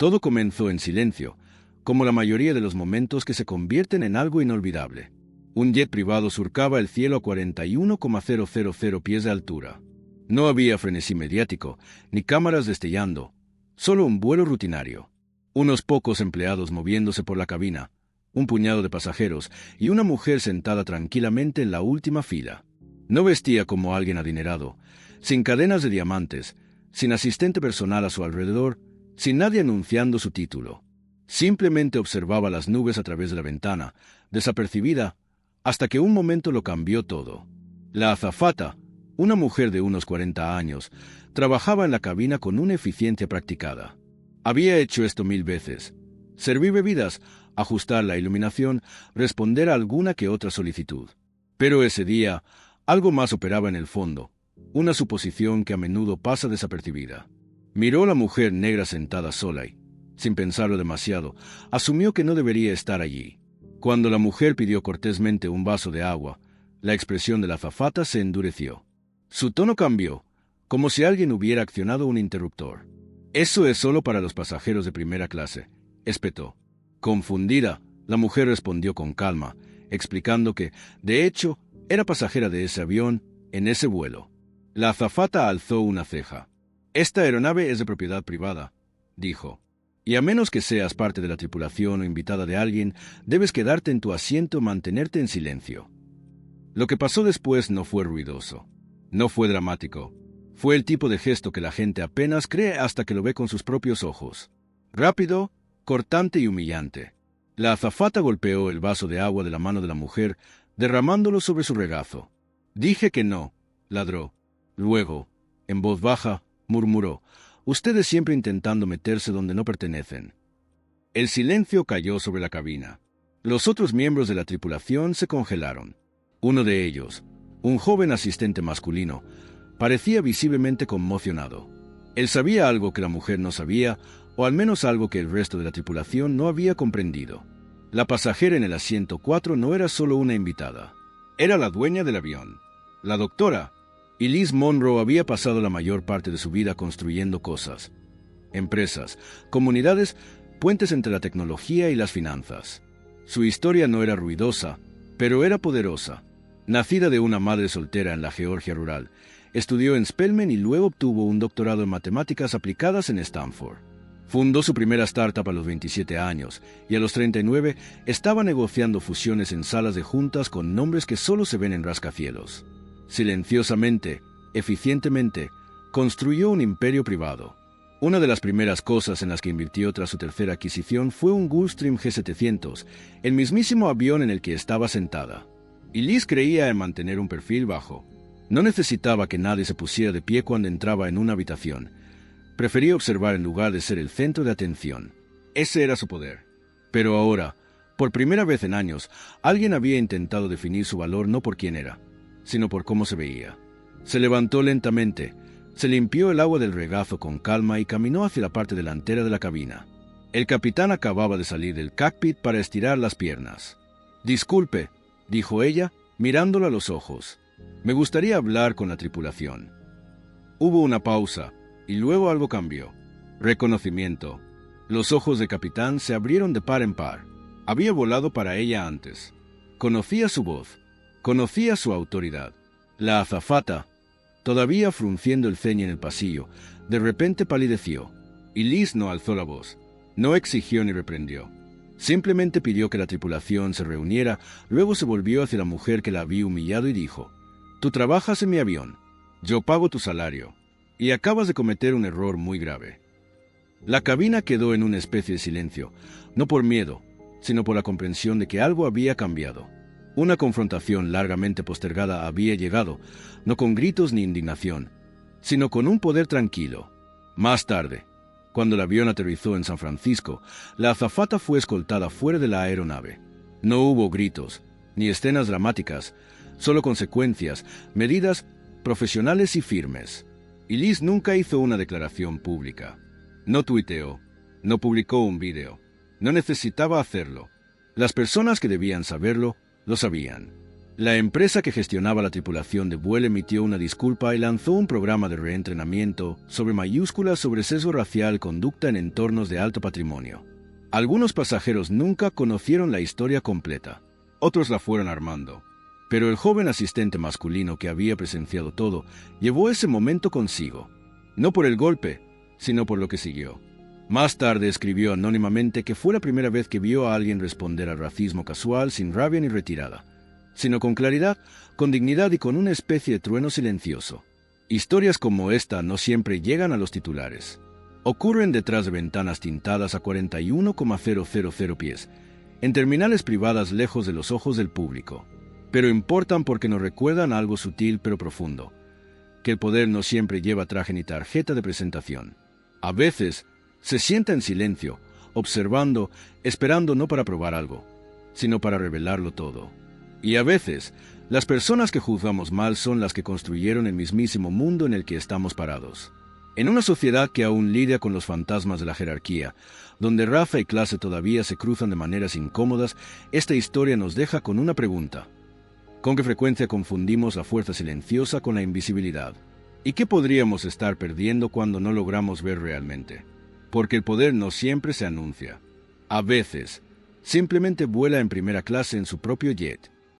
Todo comenzó en silencio, como la mayoría de los momentos que se convierten en algo inolvidable. Un jet privado surcaba el cielo a 41,000 pies de altura. No había frenesí mediático, ni cámaras destellando, solo un vuelo rutinario. Unos pocos empleados moviéndose por la cabina, un puñado de pasajeros y una mujer sentada tranquilamente en la última fila. No vestía como alguien adinerado, sin cadenas de diamantes, sin asistente personal a su alrededor, sin nadie anunciando su título. Simplemente observaba las nubes a través de la ventana, desapercibida, hasta que un momento lo cambió todo. La azafata, una mujer de unos 40 años, trabajaba en la cabina con una eficiencia practicada. Había hecho esto 1000 veces. Servir bebidas, ajustar la iluminación, responder a alguna que otra solicitud. Pero ese día, algo más operaba en el fondo, una suposición que a menudo pasa desapercibida. Miró a la mujer negra sentada sola y, sin pensarlo demasiado, asumió que no debería estar allí. Cuando la mujer pidió cortésmente un vaso de agua, la expresión de la azafata se endureció. Su tono cambió, como si alguien hubiera accionado un interruptor. «Eso es solo para los pasajeros de primera clase», espetó. Confundida, la mujer respondió con calma, explicando que, de hecho, era pasajera de ese avión, en ese vuelo. La azafata alzó una ceja. «Esta aeronave es de propiedad privada», dijo. «Y a menos que seas parte de la tripulación o invitada de alguien, debes quedarte en tu asiento y mantenerte en silencio». Lo que pasó después no fue ruidoso. No fue dramático. Fue el tipo de gesto que la gente apenas cree hasta que lo ve con sus propios ojos. Rápido, cortante y humillante. La azafata golpeó el vaso de agua de la mano de la mujer, derramándolo sobre su regazo. «Dije que no», ladró. Luego, en voz baja, murmuró: «Ustedes siempre intentando meterse donde no pertenecen». El silencio cayó sobre la cabina. Los otros miembros de la tripulación se congelaron. Uno de ellos, un joven asistente masculino, parecía visiblemente conmocionado. Él sabía algo que la mujer no sabía, o al menos algo que el resto de la tripulación no había comprendido. La pasajera en el asiento 4 no era solo una invitada. Era la dueña del avión, la doctora. Y Liz Monroe había pasado la mayor parte de su vida construyendo cosas. Empresas, comunidades, puentes entre la tecnología y las finanzas. Su historia no era ruidosa, pero era poderosa. Nacida de una madre soltera en la Georgia rural, estudió en Spelman y luego obtuvo un doctorado en matemáticas aplicadas en Stanford. Fundó su primera startup a los 27 años y a los 39 estaba negociando fusiones en salas de juntas con nombres que solo se ven en rascacielos. Silenciosamente, eficientemente, construyó un imperio privado. Una de las primeras cosas en las que invirtió tras su tercera adquisición fue un Gulfstream G700, el mismísimo avión en el que estaba sentada. Y Liz creía en mantener un perfil bajo. No necesitaba que nadie se pusiera de pie cuando entraba en una habitación. Prefería observar en lugar de ser el centro de atención. Ese era su poder. Pero ahora, por primera vez en años, alguien había intentado definir su valor no por quién era, sino por cómo se veía. Se levantó lentamente, se limpió el agua del regazo con calma y caminó hacia la parte delantera de la cabina. El capitán acababa de salir del cockpit para estirar las piernas. «Disculpe», dijo ella, mirándolo a los ojos. «Me gustaría hablar con la tripulación». Hubo una pausa, y luego algo cambió. Reconocimiento. Los ojos del capitán se abrieron de par en par. Había volado para ella antes. Conocía su voz. Conocía su autoridad. La azafata, todavía frunciendo el ceño en el pasillo, de repente palideció, y Liz no alzó la voz. No exigió ni reprendió. Simplemente pidió que la tripulación se reuniera, luego se volvió hacia la mujer que la había humillado y dijo: «Tú trabajas en mi avión, yo pago tu salario, y acabas de cometer un error muy grave». La cabina quedó en una especie de silencio, no por miedo, sino por la comprensión de que algo había cambiado. Una confrontación largamente postergada había llegado, no con gritos ni indignación, sino con un poder tranquilo. Más tarde, cuando el avión aterrizó en San Francisco, la azafata fue escoltada fuera de la aeronave. No hubo gritos, ni escenas dramáticas, solo consecuencias, medidas profesionales y firmes. Y Liz nunca hizo una declaración pública. No tuiteó, no publicó un vídeo. No necesitaba hacerlo. Las personas que debían saberlo, lo sabían. La empresa que gestionaba la tripulación de vuelo emitió una disculpa y lanzó un programa de reentrenamiento sobre mayúsculas sobre sesgo racial, conducta en entornos de alto patrimonio. Algunos pasajeros nunca conocieron la historia completa, otros la fueron armando. Pero el joven asistente masculino que había presenciado todo llevó ese momento consigo, no por el golpe, sino por lo que siguió. Más tarde escribió anónimamente que fue la primera vez que vio a alguien responder al racismo casual sin rabia ni retirada, sino con claridad, con dignidad y con una especie de trueno silencioso. Historias como esta no siempre llegan a los titulares. Ocurren detrás de ventanas tintadas a 41,000 pies, en terminales privadas lejos de los ojos del público. Pero importan porque nos recuerdan algo sutil pero profundo, que el poder no siempre lleva traje ni tarjeta de presentación. A veces se sienta en silencio, observando, esperando no para probar algo, sino para revelarlo todo. Y a veces, las personas que juzgamos mal son las que construyeron el mismísimo mundo en el que estamos parados. En una sociedad que aún lidia con los fantasmas de la jerarquía, donde raza y clase todavía se cruzan de maneras incómodas, esta historia nos deja con una pregunta. ¿Con qué frecuencia confundimos la fuerza silenciosa con la invisibilidad? ¿Y qué podríamos estar perdiendo cuando no logramos ver realmente? Porque el poder no siempre se anuncia. A veces, simplemente vuela en primera clase en su propio jet.